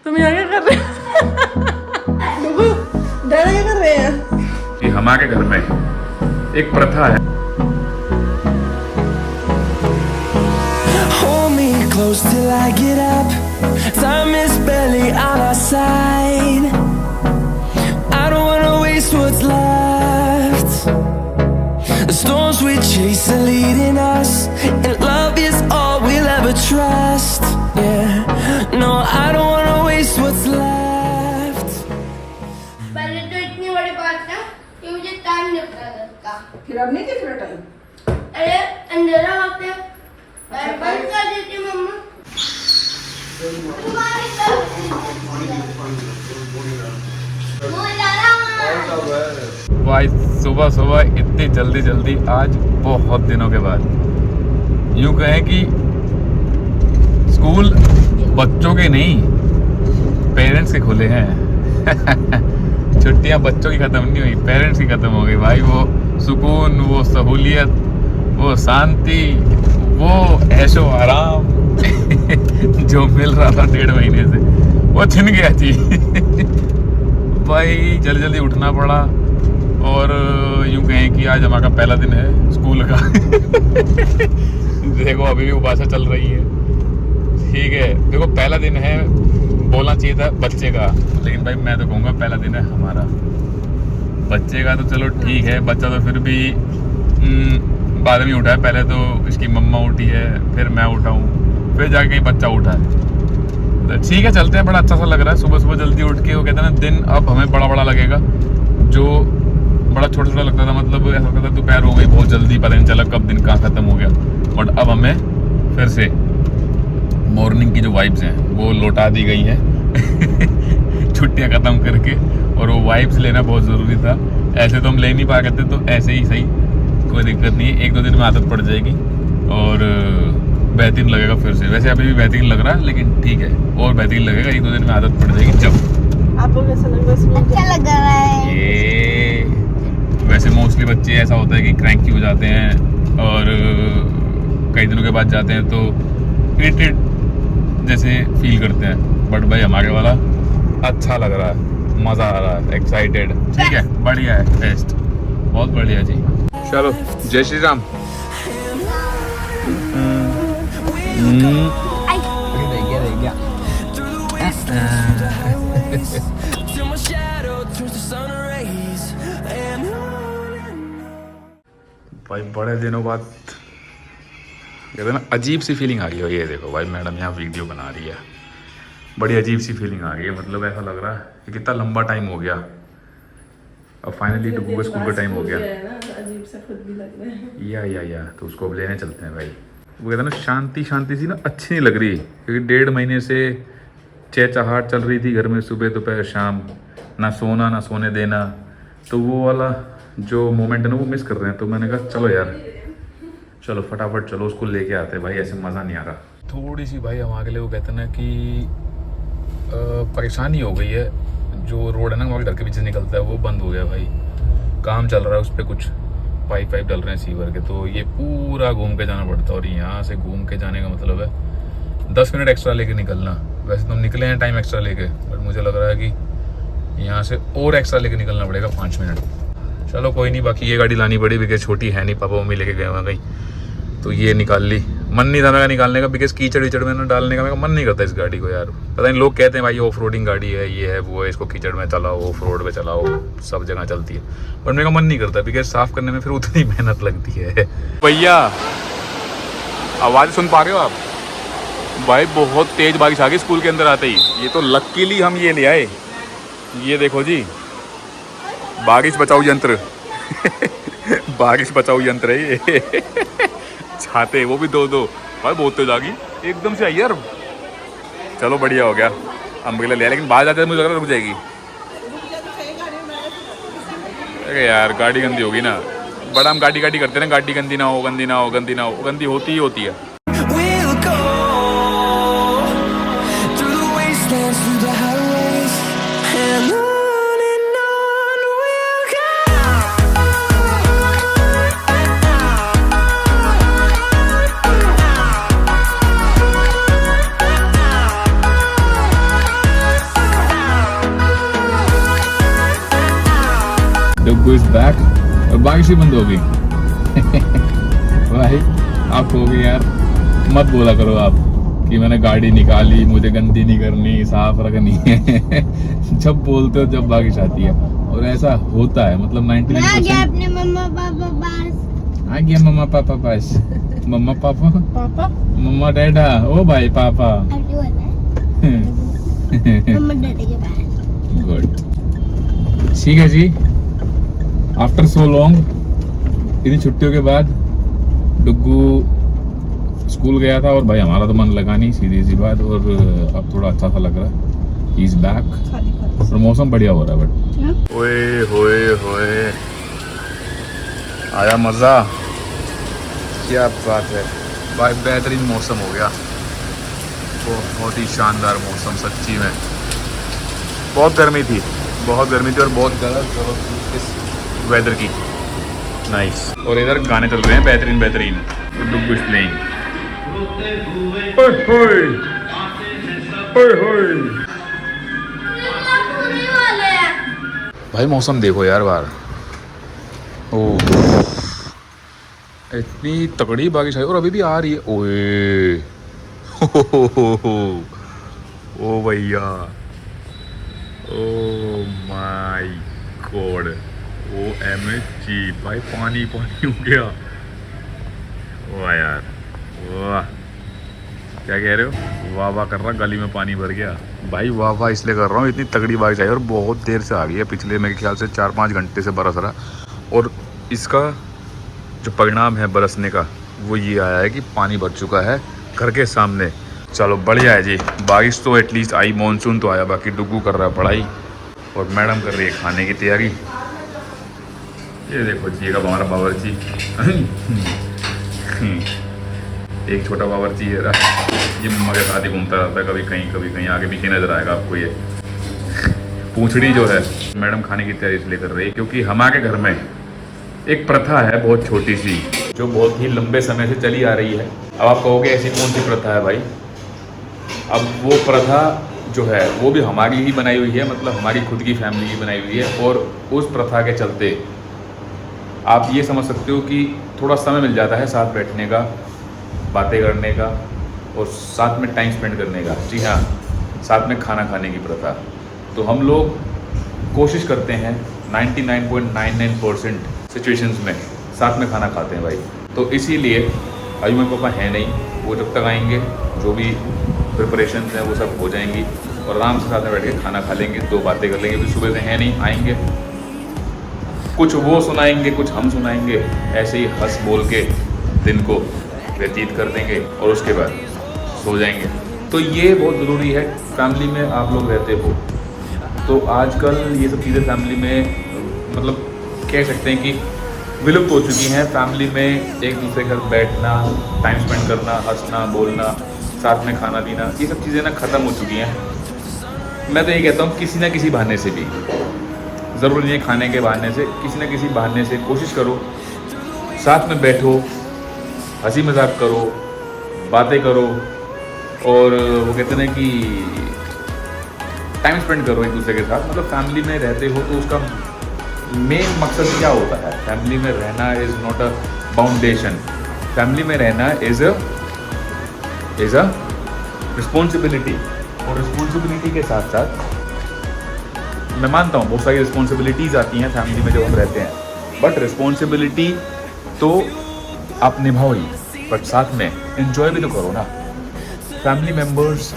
तुम यहाँ क्या कर रहे हो? डरा क्या कर रहे हैं? ये हमारे घर में एक प्रथा है। Hold me close till I get up. Time is barely on our side. I don't wanna waste what's left. The storms we chase are leading us, and love is all we'll ever trust. Yeah, no, I don't wanna waste what's left. पहले तो इतनी बड़ी बात ना कि मुझे time नहीं पता लगता। फिर अब नहीं दिख रहा टाइम? अरे अंधेरा हो गया, मैं बंद कर देती मम्मा। तुम्हारी तरफ भाई सुबह सुबह इतनी जल्दी जल्दी आज बहुत दिनों के बाद, यूँ कहें कि स्कूल बच्चों के नहीं पेरेंट्स के खुले हैं। छुट्टियां बच्चों की ख़त्म नहीं हुई, पेरेंट्स की ख़त्म हो गई भाई। वो सुकून, वो सहूलियत, वो शांति, वो ऐशो आराम जो मिल रहा था 1.5 महीने से, वो छिन गया जी। भाई जल्दी जल्दी उठना पड़ा और यूँ कहें कि आज हमारा पहला दिन है स्कूल का। देखो अभी भी उबासा चल रही है, ठीक है। देखो पहला दिन है, बोलना चाहिए था बच्चे का, लेकिन भाई मैं तो कहूँगा पहला दिन है हमारा। बच्चे का तो चलो ठीक है, बच्चा तो फिर भी बाद में उठा है। पहले तो इसकी मम्मा उठी है, फिर मैं उठा हूँ, फिर जाके कहीं बच्चा उठा है। तो ठीक है चलते हैं। बड़ा अच्छा सा लग रहा है सुबह सुबह जल्दी उठ के। वो कहते हैं ना दिन अब हमें बड़ा बड़ा लगेगा, जो बड़ा छोटा छोटा लगता था, मतलब ऐसा लगता था दोपहर हो गई बहुत जल्दी, पता नहीं चला कब दिन कहाँ ख़त्म हो गया। बट अब हमें फिर से मॉर्निंग की जो वाइब्स हैं वो लौटा दी गई हैं। छुट्टियां ख़त्म करके, और वो वाइब्स लेना बहुत ज़रूरी था। ऐसे तो हम ले नहीं पा करते, तो ऐसे ही सही, कोई दिक्कत नहीं है। 1-2 दिन में आदत पड़ जाएगी और बेहतरीन लगेगा फिर से। वैसे अभी भी बेहतरीन लग रहा है, लेकिन ठीक है और बेहतरीन लगेगा 1-2 दिन में आदत पड़ जाएगी जब। आपको कैसा लग रहा है स्कूल? अच्छा लग रहा है। ये वैसे मोस्टली बच्चे ऐसा होता है कि क्रैंकी हो जाते हैं और कई दिनों के बाद जाते हैं तो इरिटेट जैसे फील करते हैं। बट भाई हमारे वाला अच्छा लग रहा है, मज़ा आ रहा है, एक्साइटेड। ठीक है, बढ़िया है, बेस्ट, बहुत बढ़िया जी। चलो जय Shri Ram. Till my shadow turns to sun rays, and on. भाई बड़े दिनों बाद कहते हैं ना अजीब सी फीलिंग आ गई है। ये देखो भाई मैडम यहाँ वीडियो बना रही है, बड़ी अजीब सी फीलिंग आ गई है। मतलब ऐसा लग रहा है कि कितना लंबा टाइम हो गया, अब फाइनली टुकू का स्कूल का टाइम हो गया। अजीब सा खुद भी लग रहा है। या तो उसको अब लेने चलते हैं भाई। वो कहते हैं ना शांति शांति सी ना अच्छी नहीं लग रही, क्योंकि 1.5 महीने से चहचहाट चल रही थी घर में, सुबह दोपहर शाम, ना सोना ना सोने देना। तो वो वाला जो मोमेंट है ना वो मिस कर रहे हैं। तो मैंने कहा चलो यार, चलो फटाफट चलो उसको लेके आते हैं भाई, ऐसे मज़ा नहीं आ रहा। थोड़ी सी भाई हमारे लिए वो कहते हैं ना कि परेशानी हो गई है। जो रोड है ना हमारे घर के पीछे निकलता है वो बंद हो गया भाई, काम चल रहा है उस पर, कुछ पाइप डल रहे हैं सीवर के, तो ये पूरा घूम के जाना पड़ता है। और यहाँ से घूम के जाने का मतलब है 10 मिनट एक्स्ट्रा लेके निकलना। वैसे तो हम निकले हैं टाइम एक्स्ट्रा लेके, बट मुझे लग रहा है कि यहाँ से और एक्स्ट्रा लेके निकलना पड़ेगा 5 मिनट। चलो कोई नहीं, बाकी ये गाड़ी लानी पड़ी बिकॉज छोटी है नहीं, पापा मम्मी लेके गए वहाँ कहीं, तो ये निकाल ली। मन नहीं था मेरा निकालने का, बिकॉज कीचड़ वीचड़ में ना डालने का मेरा मन नहीं करता इस गाड़ी को यार। पता नहीं लोग कहते हैं भाई ऑफ रोडिंग गाड़ी है, ये है वो है, इसको कीचड़ में चलाओ, ऑफ रोड पे चलाओ, सब जगह चलती है, बट मेरा मन नहीं करता बिकॉज साफ करने में फिर उतनी मेहनत लगती है। भैया आवाज़ सुन पा रहे हो आप? भाई बहुत तेज बारिश आ गई स्कूल के अंदर आते ही। ये तो लकीली हम ये ले आए, ये देखो जी बारिश बचाओ यंत्र। बारिश बचाओ यंत्र है ये। छाते वो भी 2-2 भाई, बहुत तेज आ गई एकदम से आई यार। चलो बढ़िया हो गया, अम्ब्रेला लिया, लेकिन बाहर जाते मुझे लग रहा रुक जाएगी। अरे यार गाड़ी गंदी होगी ना, बड़ा हम गाड़ी करते हैं ना, गाड़ी गंदी ना हो, गंदी ना हो, गंदी ना हो, गंदी होती ही होती है। We'll go through the wastelands, through the highways, and on we'll go. Duggu is back और बारिश ही बंद हो गई। भाई आप हो गए यार, मत बोला करो आप कि मैंने गाड़ी निकाली, मुझे गंदी नहीं करनी, साफ रखनी है। जब बोलते हो जब बारिश आती है, और ऐसा होता है मतलब 99%। अपने मम्मा पापा पास आ गया मम्मा पापा पास। मम्मा पापा, पापा मम्मा डैडा, ओ भाई पापा। मम्मा डैडी के पास। गुड, ठीक है जी। आफ्टर सो लॉन्ग, इतनी छुट्टियों के बाद डुग्गू स्कूल गया था और भाई हमारा तो मन लगा नहीं, सीधी सी बात। और अब थोड़ा अच्छा सा लग रहा है, ही इज बैक खाली कर। और मौसम बढ़िया हो रहा है। बट ओए होए होए, आया मज़ा, क्या बात है भाई, बेहतरीन मौसम हो गया, बहुत ही शानदार मौसम सच्ची में। बहुत गर्मी थी और बहुत ज़्यादा ज़रूरत थी इस वेदर की। नाइस। और इधर गाने चल रहे हैं बेहतरीन। Duggu is playing. भाई मौसम देखो यार बाहर, ओ इतनी तगड़ी बारिश आई और अभी भी आ रही है। ओए ओ भैया, ओ माय गॉड, OMG भाई, पानी हो गया। वाह यार वाह, क्या कह रहे हो? वाह वाह कर रहा, गली में पानी भर गया भाई। वाह वाह इसलिए कर रहा हूँ, इतनी तगड़ी बारिश आई और बहुत देर से आ गई है, पिछले मेरे ख्याल से 4-5 घंटे से बरस रहा। और इसका जो परिणाम है बरसने का, वो ये आया है कि पानी भर चुका है घर के सामने। चलो बढ़िया है जी, बारिश तो एटलीस्ट आई, मानसून तो आया। बाकी डुग्गू कर रहा है पढ़ाई और मैडम कर रही है खाने की तैयारी। ये देखो जी का हमारा बावर्ची। एक छोटा बावर्ची है, ये मम्मा के साथ ही घूमता रहता है, कभी कहीं आगे पीछे नजर आएगा आपको। ये पूंछड़ी जो है, मैडम खाने की तैयारी इसलिए कर रही है क्योंकि हमारे घर में एक प्रथा है बहुत छोटी सी, जो बहुत ही लंबे समय से चली आ रही है। अब आप कहोगे ऐसी कौन सी प्रथा है भाई? अब वो प्रथा जो है वो भी हमारी ही बनाई हुई है, मतलब हमारी खुद की फैमिली की बनाई हुई है। और उस प्रथा के चलते आप ये समझ सकते हो कि थोड़ा समय मिल जाता है साथ बैठने का, बातें करने का और साथ में टाइम स्पेंड करने का। जी हाँ, साथ में खाना खाने की प्रथा। तो हम लोग कोशिश करते हैं 99.99% सिचुएशंस में साथ में खाना खाते हैं भाई। तो इसीलिए अभी मेरे पापा हैं नहीं, वो जब तक आएंगे जो भी प्रिपरेशन हैं वो सब हो जाएंगी और आराम से साथ में बैठ के खाना खा लेंगे, 2 बातें कर लेंगे। अभी सुबह से हैं नहीं, आएंगे, कुछ वो सुनाएंगे, कुछ हम सुनाएंगे, ऐसे ही हंस बोल के दिन को व्यतीत कर देंगे और उसके बाद सो जाएंगे। तो ये बहुत ज़रूरी है, फैमिली में आप लोग रहते हो तो आजकल ये सब चीज़ें फैमिली में मतलब कह सकते हैं कि विलुप्त हो चुकी हैं। फैमिली में एक दूसरे के साथ बैठना, टाइम स्पेंड करना, हंसना बोलना, साथ में खाना पीना, ये सब चीज़ें ना ख़त्म हो चुकी हैं। मैं तो ये कहता हूँ किसी ना किसी बहाने से भी, ज़रूरी नहीं है खाने के बहाने से, किसी न किसी बहाने से कोशिश करो, साथ में बैठो, हंसी मजाक करो, बातें करो और वो कहते हैं कि टाइम स्पेंड करो एक दूसरे के साथ। मतलब फैमिली में रहते हो तो उसका मेन मकसद क्या होता है? फैमिली में रहना is not a foundation, family में रहना इज़ अ रिस्पॉन्सिबिलिटी। और रिस्पॉन्सिबिलिटी के साथ साथ मैं मानता हूँ बहुत सारी रिस्पॉन्सिबिलिटीज़ आती हैं फैमिली में जब हम रहते हैं, बट रिस्पॉन्सिबिलिटी तो आप निभाओ ही, बट साथ में एंजॉय भी तो करो ना। फैमिली मेम्बर्स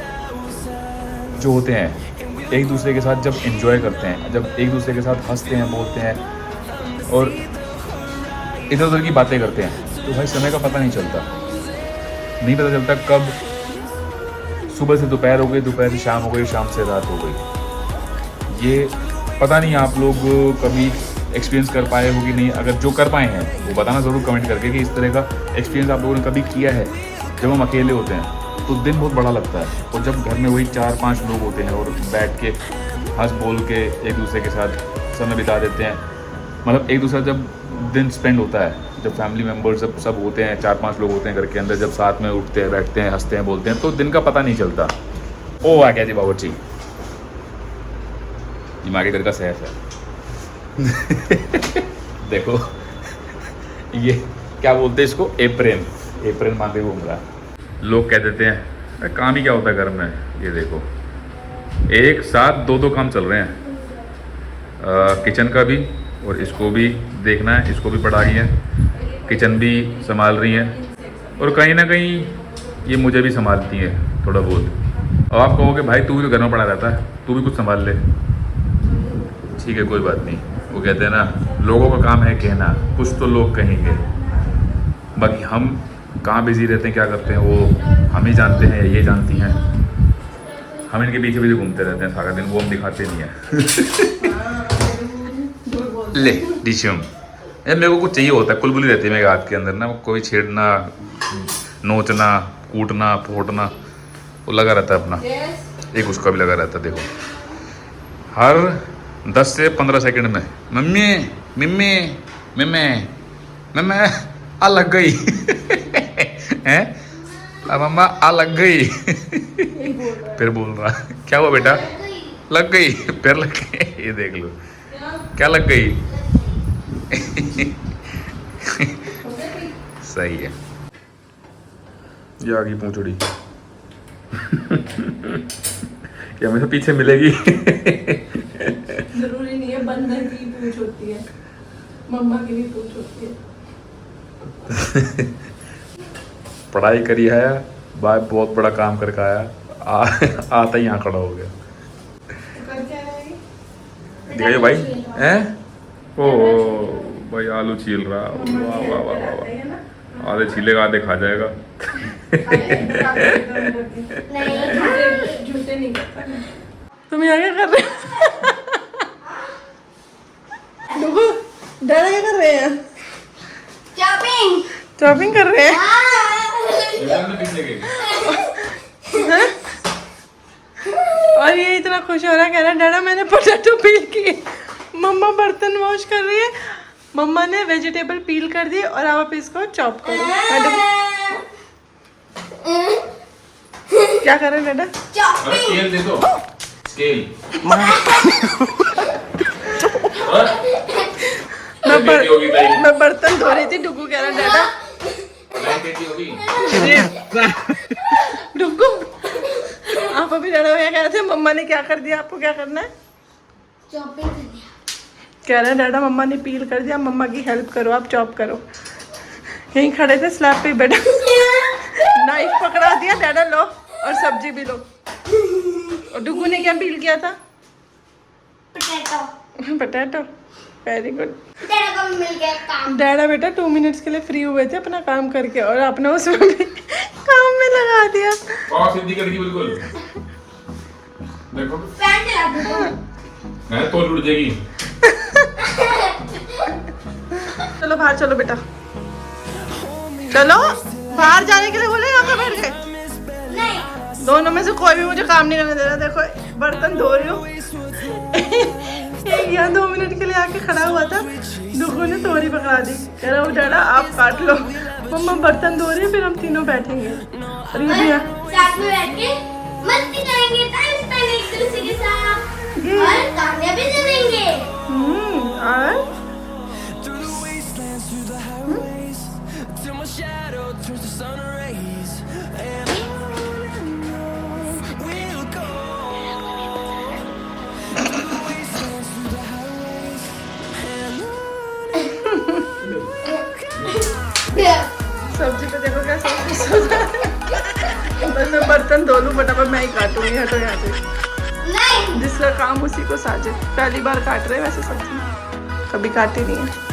जो होते हैं एक दूसरे के साथ जब एंजॉय करते हैं, जब एक दूसरे के साथ हंसते हैं, बोलते हैं और इधर उधर की बातें करते हैं, तो भाई समय का पता नहीं चलता कब सुबह से दोपहर हो गई, दोपहर से शाम हो गई, शाम से रात हो गई। ये पता नहीं आप लोग कभी एक्सपीरियंस कर पाए हो कि नहीं। अगर जो कर पाए हैं वो बताना ज़रूर कमेंट करके कि इस तरह का एक्सपीरियंस आप लोगों ने कभी किया है। जब हम अकेले होते हैं तो दिन बहुत बड़ा लगता है, और जब घर में वही 4-5 लोग होते हैं और बैठ के हंस बोल के एक दूसरे के साथ समय बिता देते हैं, मतलब एक दूसरा जब दिन स्पेंड होता है, जब फैमिली मेम्बर्स जब सब होते हैं, 4-5 लोग होते हैं घर के अंदर, जब साथ में उठते हैं, बैठते हैं, हंसते हैं, बोलते हैं, तो दिन का पता नहीं चलता। ओ आ गया जी बावर्ची, ये हमारे घर का सैफ है। देखो ये क्या बोलते हैं इसको, एप्रेन, एप्रेन बांधे घूम रहा है। लोग कह देते हैं अरे काम ही क्या होता है घर में। ये देखो एक साथ दो काम चल रहे हैं, किचन का भी और इसको भी देखना है, इसको भी पढ़ा रही है, किचन भी संभाल रही है और कहीं ना कहीं ये मुझे भी संभालती है थोड़ा बहुत। और आप कहोगे भाई तू भी तो घर में पड़ा रहता है, तू भी कुछ संभाल ले। ठीक है कोई बात नहीं, वो कहते हैं ना लोगों का काम है कहना, कुछ तो लोग कहेंगे, बाकी हम कहाँ बिजी रहते हैं क्या करते हैं वो हम ही जानते हैं, ये जानती हैं। हम इनके पीछे पीछे घूमते रहते हैं सारा दिन, वो हम दिखाते नहीं हैं। ले डिशम यार मेरे को कुछ चाहिए होता है, कुलबुली रहती है मेरे हाथ के अंदर ना, कोई छेड़ना नोचना कूटना फोड़ना वो लगा रहता है अपना। एक उसका भी लगा रहता है, देखो हर 10 से 15 सेकंड में मम्मी मम्मी मम्मी मम्मी आ लग गई हैं, अब मम्मा आ लग गई। फिर बोल रहा क्या हुआ बेटा, लग गई, फिर लग गई, ये देख लो क्या लग गई। सही है, ये आ गई पूंछड़ी। ये हमेशा पीछे मिलेगी। जरूरी नहीं है बंदर की पूंछ होती है, मम्मा की भी पूंछ होती है। पढ़ाई करी है भाई, बहुत बड़ा काम करके आया, आता ही यहाँ खड़ा हो गया। कर क्या रहेगी? दिखाइए भाई हैं, ओ भाई आलू छील रहा, वाह वाह वाह वाह वाह, आधे छीलेगा आधे खा जाएगा। झूठे नहीं करता। तुम यहाँ क्या कर रहे हो? डरा क्या कर रहे हैं? शॉपिंग शॉपिंग कर रहे हैं? हैं? और ये इतना खुश हो रहा है, कह रहा है डैडा मैंने पोटैटो पील किए। मम्मा बर्तन वॉश कर रही है, मम्मा ने वेजिटेबल पील कर दी और अब आप इसको चॉप करो। क्या कर रहे हैं डैडा? स्केल दे दो, स्केल। मैं बर्तन धो रही थी, डुगू कह रहा डैडा डुगू आप अभी डैडा क्या कह रहे थे, मम्मा ने क्या कर दिया, आपको क्या करना है? शॉपिंग कर दिया। कह रहे हैं डैडा मम्मा ने पील कर दिया, मम्मा की हेल्प करो, आप चॉप करो। यहीं खड़े थे स्लैब पे बैठा, नाइफ पकड़ा दिया, डैडा लो और सब्जी भी लो। और डुगू ने क्या पील किया था? पोटैटो। Potato, very good. तेरे को भी मिल गया काम। डैडा बेटा 2 मिनट्स के लिए फ्री हुए थे अपना काम करके और आपने उसमें भी काम में लगा दिया। और सीधी करके बिल्कुल देखो, फैन चला दो। मैं तो उड़ जाएगी। चलो बाहर चलो बेटा, चलो बाहर जाने के लिए बोले, यहाँ पे बैठ गए। नहीं दोनों में से कोई भी मुझे काम नहीं करने दे रहा। देखो बर्तन धो रही हूँ, यहाँ 2 मिनट के लिए आके खड़ा हुआ था, डुगू ने तोरी पकड़ा दी, कह रहा वो डैडा आप काट लो, मम्मा बर्तन धो रही है, फिर हम तीनों बैठेंगे। और ये भी साथ में बैठ के मस्ती करेंगे, टाइम स्पेंड एक दूसरे के साथ और गाने भी सुनेंगे। और सब्जी पे देखो क्या सब बस मैं बर्तन धो लूँ फटाफट, मैं ही काटूंगी। हटो यहाँ से, नहीं जिसका काम उसी को साझे। पहली बार काट रहे हैं वैसे सब्जी, कभी काटी नहीं है।